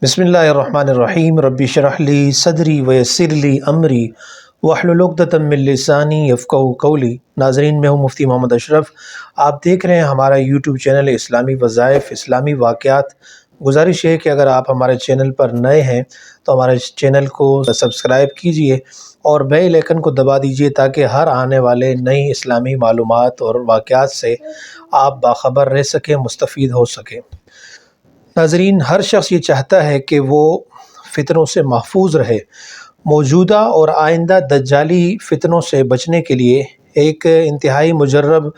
بسم اللہ الرحمن الرحیم ربی اشرح لی صدری ویسر لی امری واحلل عقدۃ من لسانی یفقہوا قولی۔ ناظرین، میں ہوں مفتی محمد اشرف۔ آپ دیکھ رہے ہیں ہمارا یوٹیوب چینل اسلامی وظائف اسلامی واقعات۔ گزارش ہے کہ اگر آپ ہمارے چینل پر نئے ہیں تو ہمارے چینل کو سبسکرائب کیجئے اور بیل آئیکن کو دبا دیجئے تاکہ ہر آنے والے نئی اسلامی معلومات اور واقعات سے آپ باخبر رہ سکیں، مستفید ہو سکیں۔ ناظرین، ہر شخص یہ چاہتا ہے کہ وہ فتنوں سے محفوظ رہے۔ موجودہ اور آئندہ دجالی فتنوں سے بچنے کے لیے ایک انتہائی مجرب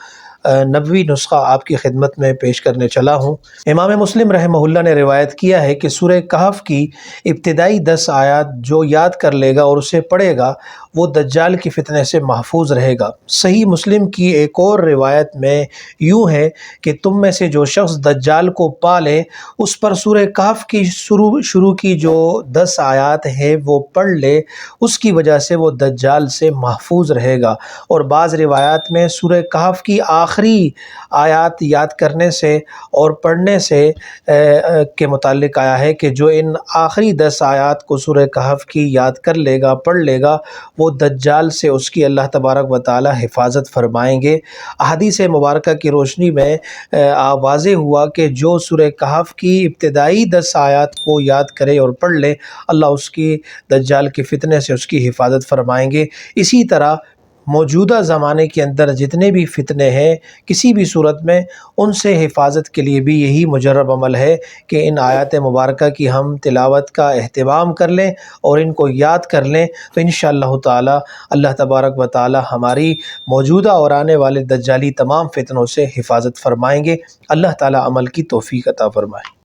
نبوی نسخہ آپ کی خدمت میں پیش کرنے چلا ہوں۔ امام مسلم رحمہ اللہ نے روایت کیا ہے کہ سورہ کہف کی ابتدائی 10 آیات جو یاد کر لے گا اور اسے پڑھے گا وہ دجال کی فتنے سے محفوظ رہے گا۔ صحیح مسلم کی ایک اور روایت میں یوں ہے کہ تم میں سے جو شخص دجال کو پالے اس پر سورہ کہف کی شروع کی جو 10 آیات ہیں وہ پڑھ لے، اس کی وجہ سے وہ دجال سے محفوظ رہے گا۔ اور بعض روایات میں سورہ کہف کی آخری آیات یاد کرنے سے اور پڑھنے سے کے متعلق آیا ہے کہ جو ان آخری 10 آیات کو سورہ کہف کی یاد کر لے گا، پڑھ لے گا، وہ دجال سے اس کی اللہ تبارک و تعالی حفاظت فرمائیں گے۔ احادیث مبارکہ کی روشنی میں واضح ہوا کہ جو سورہ کہف کی ابتدائی 10 آیات کو یاد کرے اور پڑھ لے، اللہ اس کی دجال کے فتنے سے اس کی حفاظت فرمائیں گے۔ اسی طرح موجودہ زمانے کے اندر جتنے بھی فتنے ہیں کسی بھی صورت میں، ان سے حفاظت کے لیے بھی یہی مجرب عمل ہے کہ ان آیات مبارکہ کی ہم تلاوت کا اہتمام کر لیں اور ان کو یاد کر لیں، تو انشاءاللہ تعالی اللہ تبارک و تعالی ہماری موجودہ اور آنے والے دجالی تمام فتنوں سے حفاظت فرمائیں گے۔ اللہ تعالی عمل کی توفیق عطا فرمائے۔